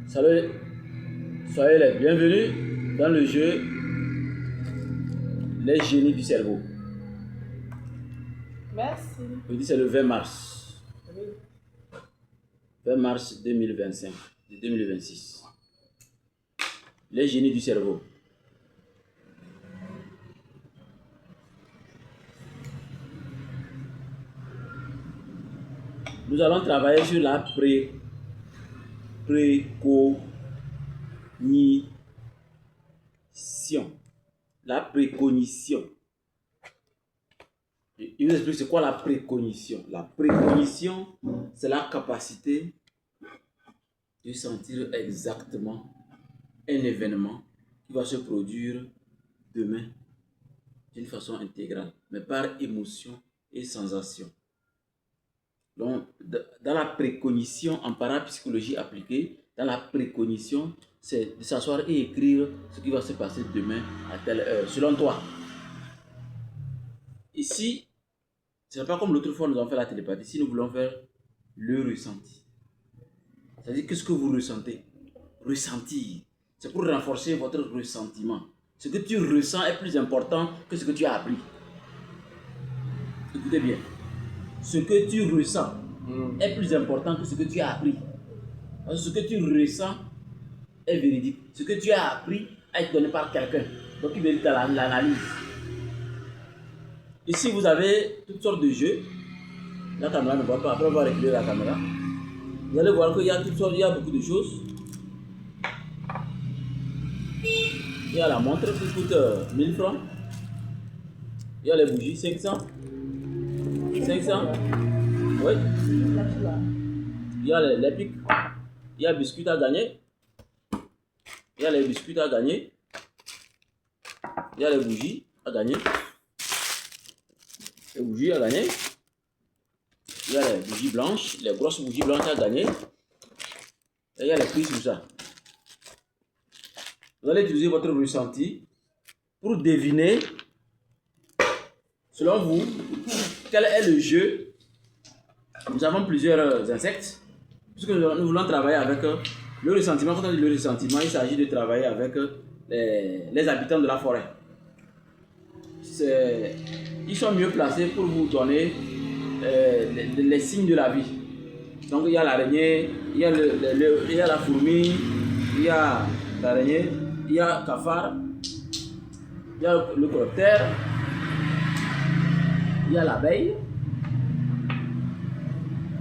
Salut, soyez les bienvenus dans le jeu Les génies du cerveau. Merci. Je dis c'est le 20 mars. Oui. 20 mars 2025, 2026. Les génies du cerveau. Nous allons travailler sur la précognition. La précognition. Je vous explique c'est quoi la précognition. La précognition, c'est la capacité de sentir exactement un événement qui va se produire demain d'une façon intégrale, mais par émotion et sensation. Donc, dans la précognition, en parapsychologie appliquée, dans la précognition, c'est de s'asseoir et écrire ce qui va se passer demain à telle heure, selon toi. Ici, ce n'est pas comme l'autre fois nous avons fait la télépathie. Ici, nous voulons faire le ressenti. C'est-à-dire, qu'est-ce que vous ressentez? Ressentir. C'est pour renforcer votre ressentiment. Ce que tu ressens est plus important que ce que tu as appris. Écoutez bien. Ce que tu ressens est plus important que ce que tu as appris. Parce que ce que tu ressens est véridique. Ce que tu as appris a été donné par quelqu'un. Donc il mérite l'analyse. Ici, vous avez toutes sortes de jeux. La caméra ne voit pas. Après, on va réguler la caméra. Vous allez voir qu'il y a toutes sortes, il y a beaucoup de choses. Il y a la montre qui coûte 1000 francs. Il y a les bougies, 500. 500. Oui. Il y a les pics. Il y a les biscuits à gagner. Il y a les biscuits à gagner. Il y a les bougies à gagner. Les bougies à gagner. Il y a les bougies blanches, les grosses bougies blanches à gagner. Et il y a les prix sur ça. Vous allez utiliser votre ressenti pour deviner, selon vous, quel est le jeu. Nous avons plusieurs insectes. Puisque nous voulons travailler avec le ressentiment. Quand on dit le ressentiment, il s'agit de travailler avec les habitants de la forêt. Ils sont mieux placés pour vous donner les signes de la vie. Donc il y a l'araignée, il y a la fourmi, il y a l'araignée, il y a le cafard, il y a le coléoptère, il y a l'abeille.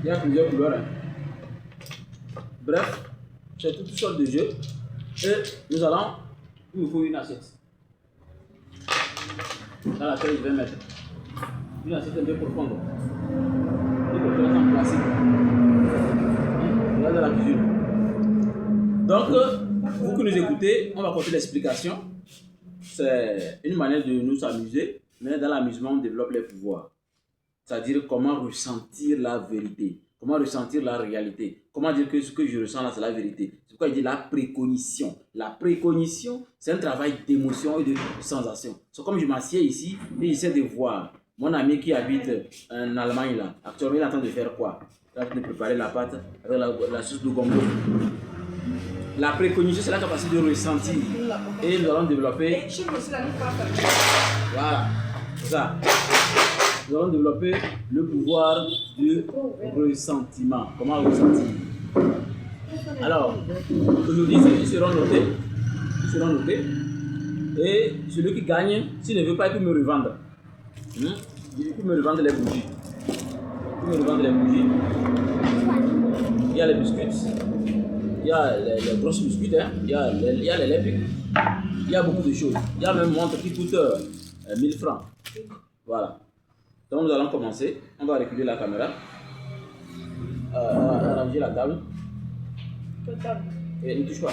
Il y a plusieurs couleurs. Bref, c'est toutes sortes de jeux. Et il nous faut une assiette dans laquelle je vais mettre une assiette un peu profonde. Il faut faire ça en classique. Là dans la cuisine. Donc, vous qui nous écoutez, on va continuer l'explication. C'est une manière de nous amuser, mais dans l'amusement, on développe les pouvoirs. C'est-à-dire comment ressentir la vérité, comment ressentir la réalité, comment dire que ce que je ressens là, c'est la vérité. C'est pourquoi il dit la précognition. La précognition, c'est un travail d'émotion et de sensation. C'est comme je m'assieds ici et j'essaie de voir mon ami qui habite en Allemagne là. Actuellement, il est en train de faire quoi? Il est en train de préparer la pâte avec la sauce de gombo. La précognition, c'est la capacité de ressentir. Et nous allons développer. Voilà, c'est ça. Nous allons développer le pouvoir du ressentiment. Comment ressentir? Alors, aujourd'hui, ils seront notés. Et celui qui gagne, s'il ne veut pas, il peut me revendre. Il peut me revendre les bougies. Il y a les biscuits. Il y a les grosses biscuits. Hein. Il y a les lépiques. Il y a beaucoup de choses. Il y a même une montre qui coûte 1000 francs. Voilà. Donc nous allons commencer. On va reculer la caméra. Arranger la table. Et ne touche pas.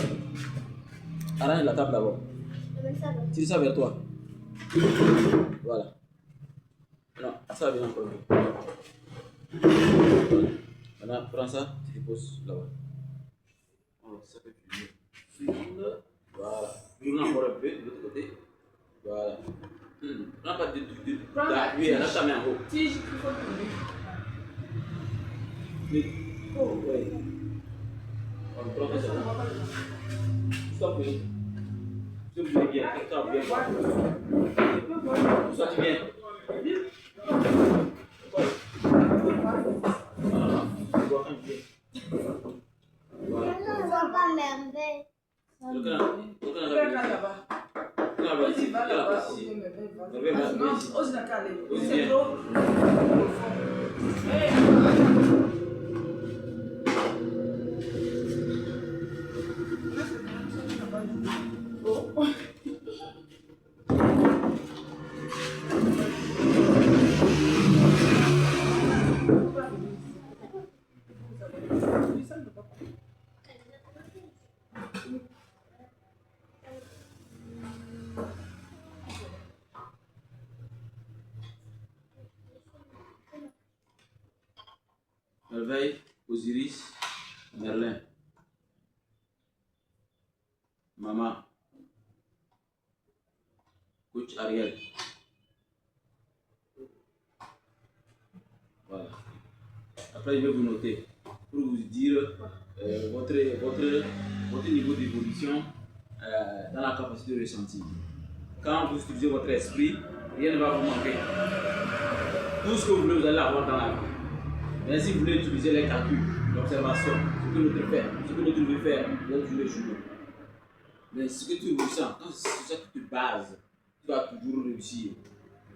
Arrange la table d'abord. Tire ça vers toi. Voilà. Non, ça vient encore. Maintenant, prends ça, tu déposes là-bas. Ça peut filmer. Voilà. Tourne encore un peu de l'autre côté. Voilà. Prends pas d'appui, là, ta main en haut. Si, il faut tourner. Oui. On prend ça. Stop. Si vous voulez bien, stop bien. Tout ça, tu viens. Merveille, Osiris, Merlin, Maman, Coach Ariel. Voilà. Après, je vais vous noter pour vous dire votre niveau d'évolution dans la capacité de ressentir. Quand vous utilisez votre esprit, rien ne va vous manquer. Tout ce que vous voulez, vous allez l'avoir dans la vie. Mais si vous voulez utiliser les calculs, l'observation, ce que l'autre fait, ce que l'autre veut faire, vous allez toujours échouer. Mais ce que tu ressens, quand c'est sur ça que tu te bases, tu vas toujours réussir.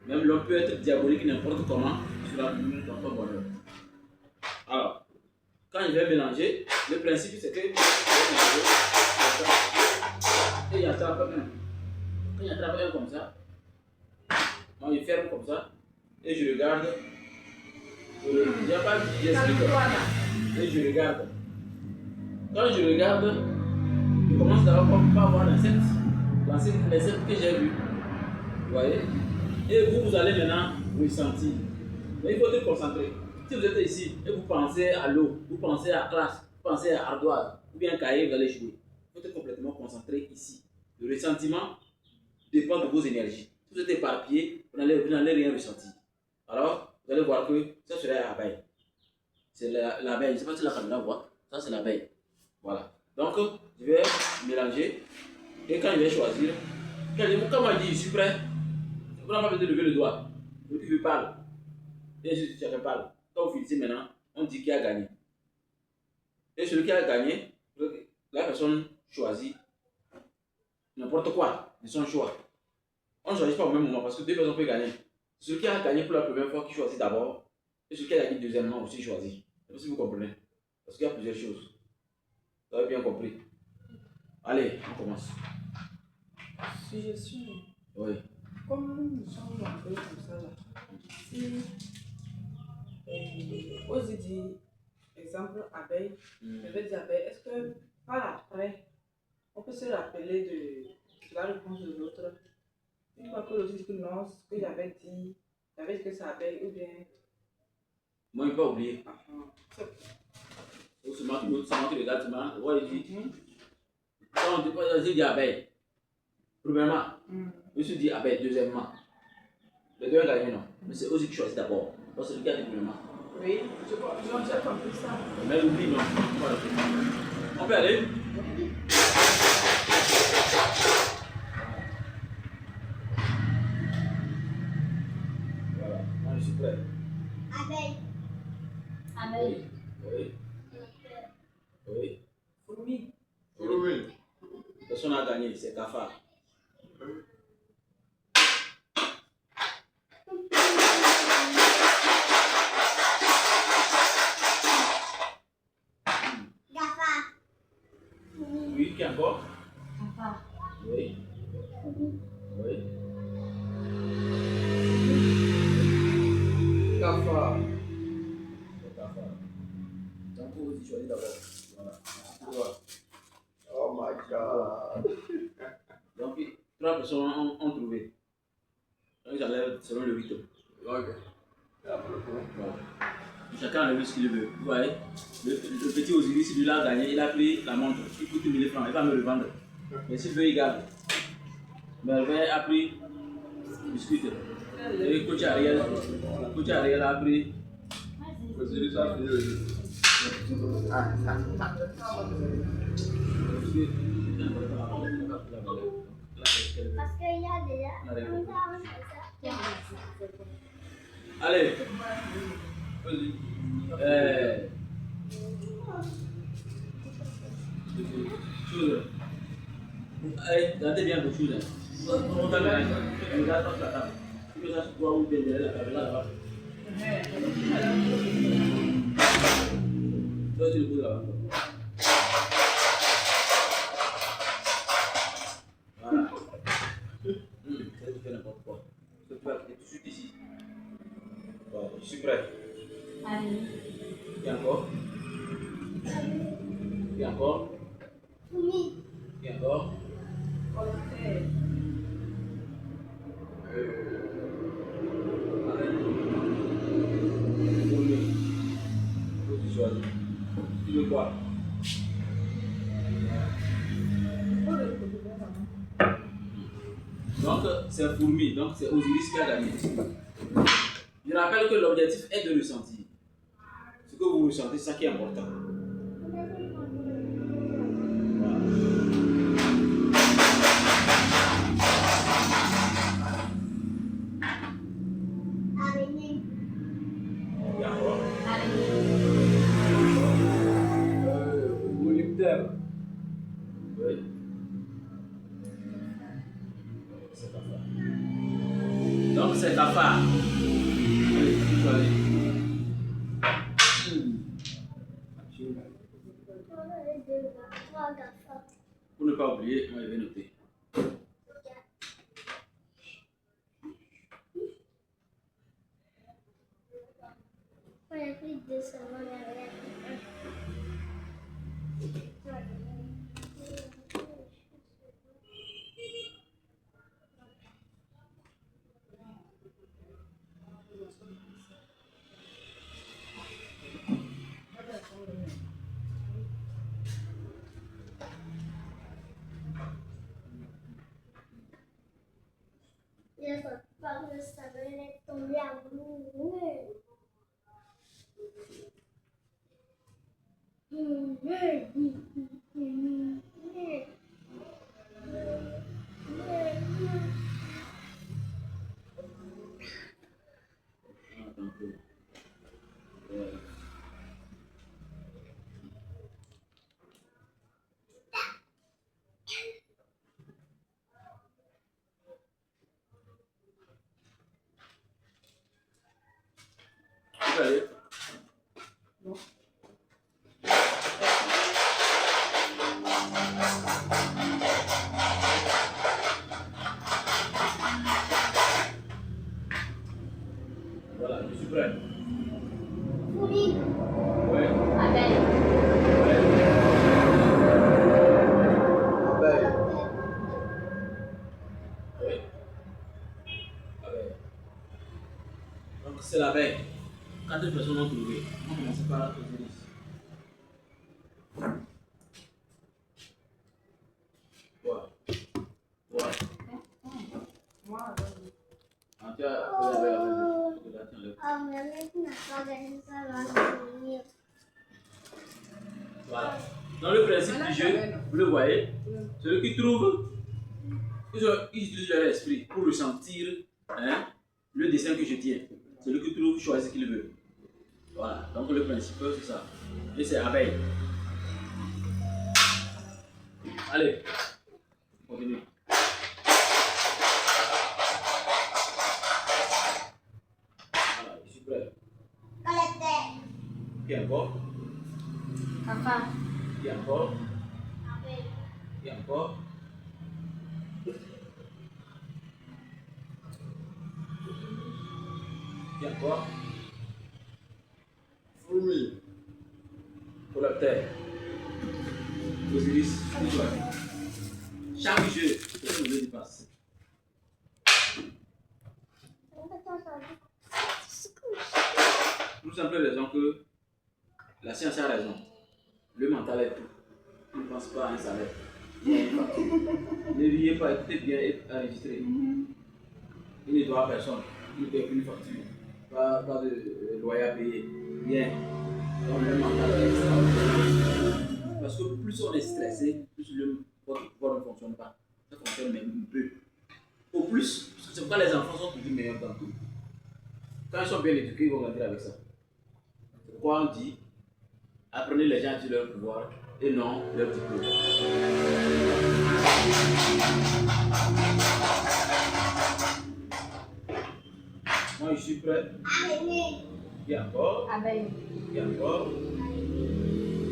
Même l'homme peut être diabolique n'importe comment, tu vas toujours dans ton bonheur. Alors, quand je vais mélanger, le principe c'est que je vais mélanger et il attrape un. Quand il attrape un comme ça, moi je ferme comme ça et je regarde. Il n'y a pas de et je regarde. Quand je regarde, je commence d'abord par voir l'insecte que j'ai vu. Vous voyez? Et vous allez maintenant ressentir. Mais il faut être concentré. Si vous êtes ici et vous pensez à l'eau, vous pensez à classe, vous pensez à ardoise, ou bien cahier, vous allez jouer. Il faut être complètement concentré ici. Le ressentiment dépend de vos énergies. Si vous êtes éparpillé, vous n'allez rien ressentir. Alors, vous allez voir que ça serait l'abeille. C'est l'abeille. Je ne sais pas si la caméra voit. Ça, c'est l'abeille. Voilà. Donc, je vais mélanger. Et quand je vais choisir, quand moi je dis je suis prêt, vous n'avez pas besoin de lever le doigt. Je parle. Et je parle. Quand vous finissez maintenant, on dit qui a gagné. Et celui qui a gagné, la personne choisit n'importe quoi de son choix. On ne choisit pas au même moment parce que deux personnes peuvent gagner. Celui qui a gagné pour la première fois qui choisit d'abord, et celui qui a gagné deuxièmement aussi choisit. Je ne sais pas si vous comprenez. Parce qu'il y a plusieurs choses. Vous avez bien compris. Allez, on commence. Suggestion. Oui. Comme nous sommes un peu comme ça là. Si Ose dit, exemple, abeille, je vais dire abeille, est-ce que par après, on peut se rappeler de la réponse de l'autre? Une fois que l'autre dit que non, ce que j'avais dit que c'est abeille ou bien. Moi, il ne faut pas oublier. C'est moi qui regarde, moi, il dit. Quand on dit abeille, premièrement, je suis dit abeille, deuxièmement. Les deux ont gagné, non. Mais c'est aussi qui choisit d'abord. Donc c'est lui qui a dit premièrement. Oui, j'ai compris ça. Mais oublie, non. On peut aller? Voilà, moi je suis prêt. Abeille. Abeille. Oui. Oui. Fourmi. Oui. Personne n'a gagné, c'est cafard. Oui, qui encore? Cafard. Oui. Oui. Cafard. C'est cafard. Donc, vous aussi choisissez d'abord. Voilà. Oh my God. Donc, trois personnes ont trouvé. Donc, j'enlève selon le rythme. Ok. Voilà. Chacun a levé ce qu'il veut. Vous voyez, le petit Osiris, celui-là a gagné, il a pris la montre. Il coûte 1000 francs, il va me le vendre. Mais s'il veut, il garde. Merveille a pris le biscuit. Et Coach Ariel a pris. Osiris a fini aussi. la valeur. Là, c'est ce qu'elle veut. Parce qu'il y a déjà. On a des Comme compris. ça, on fait ça. Allez. Vas-y. Chose. Allez, gardez bien vos choses. On t'a mis on regarde dans la table. Tu peux ça sur toi ou bien derrière la table là-bas. Toi, tu le poses là-bas. Voilà. Ça te fait n'importe quoi. Tu vas quitter tout de suite ici. Bon, je suis prêt. Allez. Et encore. Et encore. Oui. Et encore. Volontaire. Tu veux quoi? Donc, c'est fourmi, donc c'est Osiris qui a gagné. Je rappelle que l'objectif est de ressentir. Ce que vous ressentez, c'est ça qui est important. Araignée. Et encore. Araignée. Voluptaire. Oui. C'est cafard. Donc, c'est cafard. Allez, tu peux aller. Trois garçons. Pour ne pas oublier, moi je vais noter. On a pris 2 secondes avec. Je ne sais pas que ça va tomber amoureux. Attends un peu. Tu peux aller. Voilà, je suis prêt. Fourmi. Ouais. Abeille. Ouais. Abeille. Oui. Abeille. Donc c'est l'abeille. 4 personnes ont trouvé. On commence par Osiris. Toi. Toi. Moi, alors, Ah, tu as l'abeille avec le là, tiens, le. Ah, mais mec n'a pas gagné ça va venir. Voilà. Dans le principe du jeu, vous le voyez, celui qui trouve, ils utilisent leur esprit pour ressentir hein, le dessin que je tiens. Celui qui trouve choisit ce qu'il veut. Voilà, donc le principe c'est ça. Et c'est abeille. Allez, continue. Voilà, je suis prêt. Collecteur. Et encore, Cafard. et encore, Abeille. et encore. Et encore. Fourmi. Pour la terre. Osiris, dis-toi. Chaque jeu, c'est le jeu du passe. Pour la simple raison que la science a raison. Le mental est tout. Il ne pense pas à un salaire. Ne riez pas, écoutez bien et enregistrez. Il ne doit à personne. Il ne paye plus une facture. Pas de loyer à payer. Rien. Donc le mental est extraordinaire. Parce que plus on est stressé, plus votre corps ne fonctionne pas. Ça fonctionne même un peu. Au plus, c'est pourquoi les enfants sont toujours meilleurs dans tout. Quand ils sont bien éduqués, ils vont grandir avec ça. C'est pourquoi on dit apprenez les gens à utiliser leur pouvoir et non leur diplôme. Moi, je suis prêt. Et encore. Abeille. Et encore.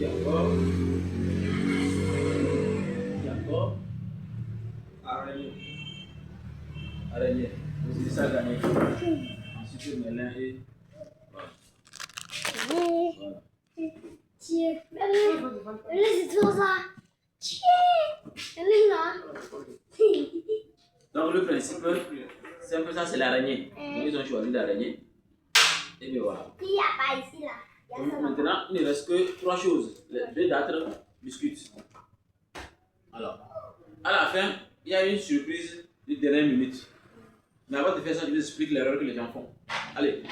Et encore. Et encore. Araignée. Araignée. Vous ça gagné. Ensuite, Mélin et. Voilà. Tiens. Là, c'est trop ça. Tiens. Elle est là. Donc, le principe, c'est un peu ça, c'est l'araignée. Donc, ils ont choisi l'araignée. Et bien voilà. Puis, il n'y a pas ici, là. Il y a ça là. Maintenant, il ne reste que 3 choses. Les 2 dates biscuits. Alors, à la fin, il y a une surprise de dernière minute. Mais avant de faire ça, je vous explique l'erreur que les gens font. Allez.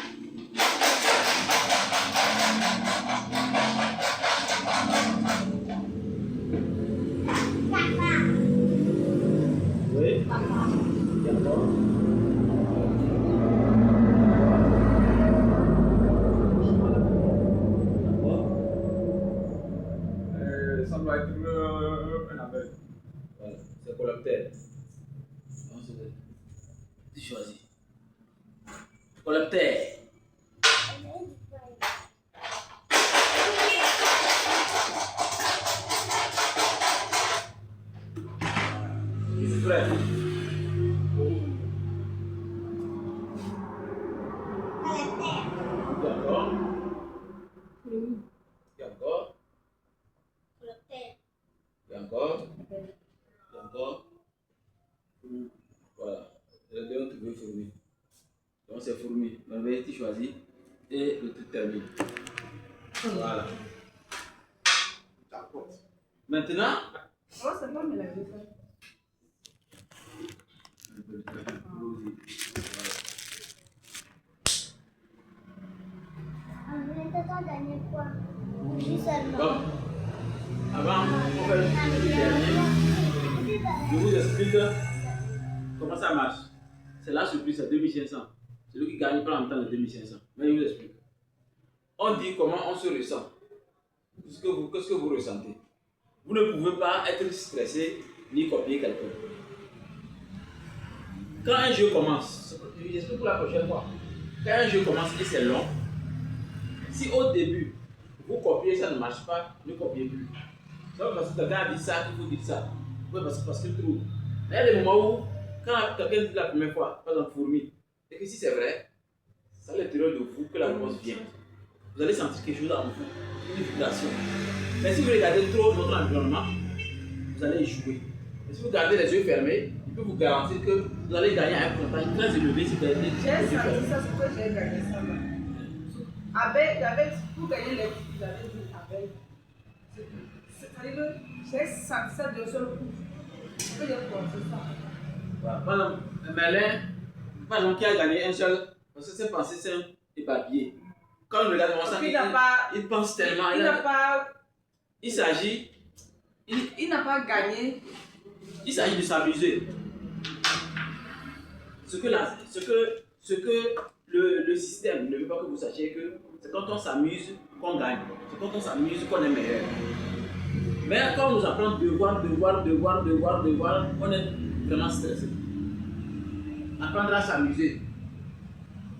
Oui. D'accord. Ça doit être un abeille. Voilà, c'est coloptère. Tu choisis. Coloptère. Je suis prêt. D'accord. Et encore. Et encore. Et encore. Voilà. Les deux ont trouvé fourmi. Donc c'est fourmi. Donc tu choisis et le truc termine. Voilà. D'accord. Maintenant. Oh, c'est pas mélangé ça. T'as gagné quoi? Juste seulement. Bon. Avant, on fait le dernier. Je vous explique comment ça marche. C'est la surprise, c'est 2500. Celui qui gagne prend en même temps les 2500. Mais je vous explique. On dit comment on se ressent. Qu'est-ce que vous ressentez? Vous ne pouvez pas être stressé ni copier quelqu'un. Quand un jeu commence, je vous explique pour la prochaine fois. Quand un jeu commence et c'est long, si au début vous copiez, ça ne marche pas, ne copiez plus. C'est pas parce que quelqu'un a dit ça qu'il faut dire ça. Oui, parce qu'il trouve. Il y a des moments où, quand quelqu'un dit la première fois, par exemple fourmi, et que si c'est vrai, c'est à l'intérieur de vous que la réponse vient. Vous allez sentir quelque chose en vous, une vibration. Mais si vous regardez trop votre environnement, vous allez échouer. Et si vous gardez les yeux fermés, je peux vous garantir que vous allez gagner un pourcentage très élevé si vous avez les yeux J'ai fermés. senti ça, c'est pourquoi j'ai gagné ça là. Avec, pour gagner les prix, vous avez dit avec. C'est-à-dire que j'ai senti ça d'un seul coup. Je peux dire quoi, c'est ça. Voilà. Par exemple, Merlin, qui a gagné un seul, parce que ses pensées sont éparpillées. Quand on regarde comment ça, il pense tellement. Il s'agit de s'amuser. Ce que le système ne veut pas que vous sachiez que c'est quand on s'amuse qu'on gagne. C'est quand on s'amuse qu'on est meilleur. Mais quand on nous apprend devoir, on est vraiment stressé. Apprendre à s'amuser.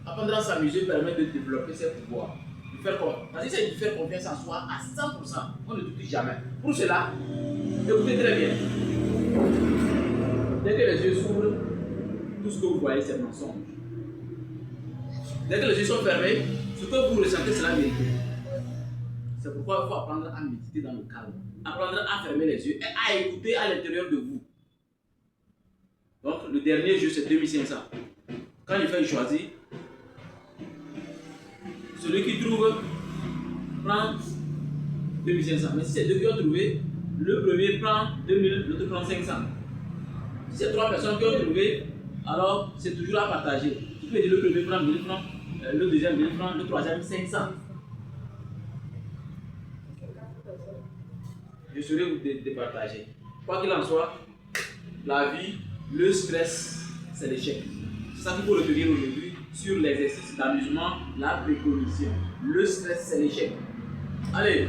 Apprendre à s'amuser permet de développer ses pouvoirs. De faire quoi? Parce que c'est de faire confiance en soi à 100%. On ne doute jamais. Pour cela, écoutez très bien. Dès que les yeux s'ouvrent, tout ce que vous voyez, c'est mensonge. Dès que les yeux sont fermés, ce que vous ressentez, c'est la vérité. C'est pourquoi il faut apprendre à méditer dans le calme. Apprendre à fermer les yeux et à écouter à l'intérieur de vous. Donc, le dernier jeu, c'est 2500. Quand il fait choisir, celui qui trouve prend 2500. Mais si c'est deux qui ont trouvé, le premier prend 2000, l'autre prend 500. Si c'est 3 personnes qui ont trouvé, alors c'est toujours à partager. Tu peux dire le premier prend 1000 francs, le deuxième 1000 francs, le troisième 500. Je saurais vous départager. Quoi qu'il en soit, la vie, le stress, c'est l'échec. C'est ça qu'il faut retenir aujourd'hui sur l'exercice d'amusement, la préconition. Le stress, c'est l'échec. Allez.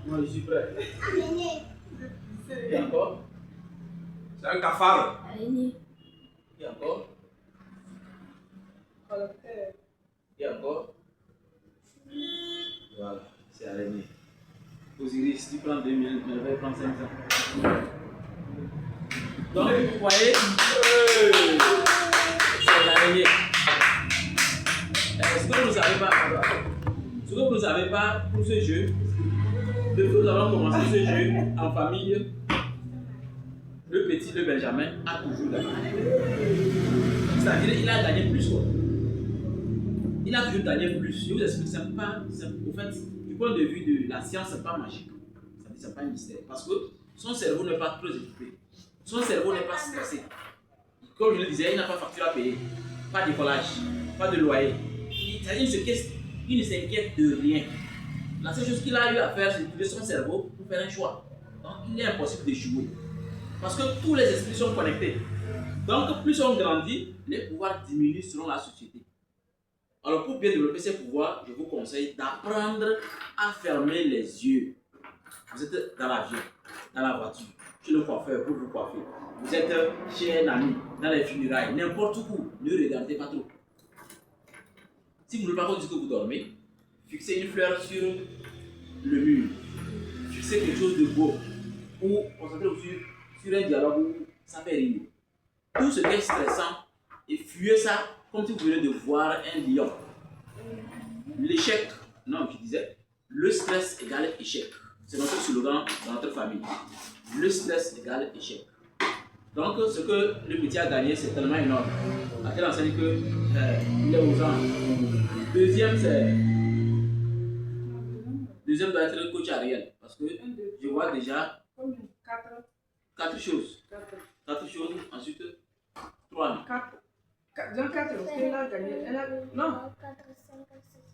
Moi, je suis prêt. Et encore? C'est un cafard. Et encore? Et encore? Voilà, c'est araignée. Osiris, tu prends 2 minutes, mais elle va prendre 5 ans. Donc, vous voyez, c'est l'araignée. Ce que vous ne savez pas, pour ce jeu, depuis que nous avons commencé ce jeu en famille, le petit, le Benjamin, a toujours gagné. C'est-à-dire qu'il a gagné plus. Quoi. Il a toujours gagné plus. Je vous explique, c'est pas, au fait, du point de vue de la science, c'est pas magique. C'est pas un mystère. Parce que son cerveau n'est pas trop équipé. Son cerveau n'est pas stressé. Comme je le disais, il n'a pas de facture à payer, pas de collage, pas de loyer. Il ne s'inquiète de rien. La seule chose qu'il a eu à faire, c'est utiliser son cerveau pour faire un choix. Donc, il est impossible d'échouer. Parce que tous les esprits sont connectés. Donc, plus on grandit, les pouvoirs diminuent selon la société. Alors, pour bien développer ces pouvoirs, je vous conseille d'apprendre à fermer les yeux. Vous êtes dans l'avion, dans la voiture, chez le coiffeur pour vous coiffer. Vous êtes chez un ami, dans les funérailles, n'importe où. Ne regardez pas trop. Si vous ne voulez pas qu'on dise que vous dormez, fixez une fleur sur le mur. Fixez quelque chose de beau. Ou concentrez-vous sur un dialogue où ça fait rire. Tout ce qui est stressant, et fuyez ça comme si vous venez de voir un lion. L'échec, non, je disais, le stress égale échec. C'est notre slogan dans notre famille. Le stress égale échec. Donc, ce que le petit a gagné, c'est tellement énorme. À quelle enseigne qu'il est aux gens. Deuxième, doit être le coach Ariel. Parce que je vois déjà 4 choses. 4 choses, ensuite 3. 4. Dans 4, elle a gagné. Non.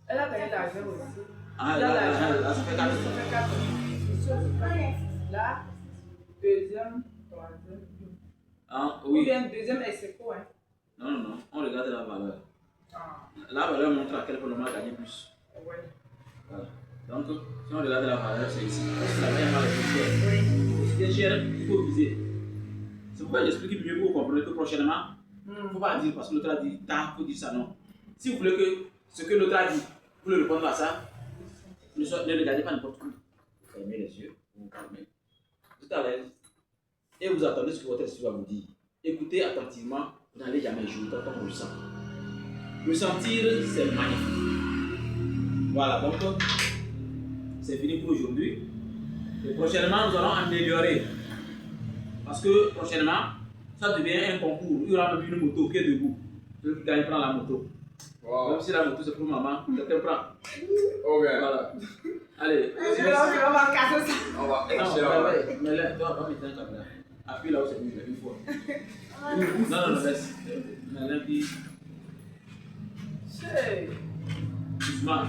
Elle a gagné l'argent aussi. Ah, là, ça fait 4. Là, deuxième, troisième. Ah, Ou oui. bien deuxième ex-aequo, hein. Non, on regarde la valeur. Ah, La valeur montre à quel point on a gagné plus. ouais. Voilà. Donc, si on regarde la valeur, c'est ici. Si la valeur est très chère, il faut viser. C'est pourquoi j'explique mieux pour comprendre que prochainement, il ne faut pas dire parce que l'autre a dit, il faut dire ça, non. Si vous voulez que ce que l'autre a dit, vous voulez répondre à ça, ne regardez pas n'importe où. Vous fermez les yeux, vous vous calmez. Vous êtes à l'aise. Et vous attendez ce que votre esprit va vous dire. Écoutez attentivement, vous n'allez jamais jouer quand on ressent. Ressentir, c'est magnifique. Voilà, donc c'est fini pour aujourd'hui. Et prochainement, nous allons améliorer. Parce que prochainement, ça devient un concours. Il y aura même une moto qui est debout. Celui qui gagne prend la moto. Wow. Même si la moto c'est pour maman, quelqu'un prend. Oh bien. Voilà. Allez. On va casser ça. On va Non, essayer là. mais là, toi, va mettre un caméra. Appuie là où c'est mieux, une fois. Non, laisse. Mais là, puis, Hey. doucement.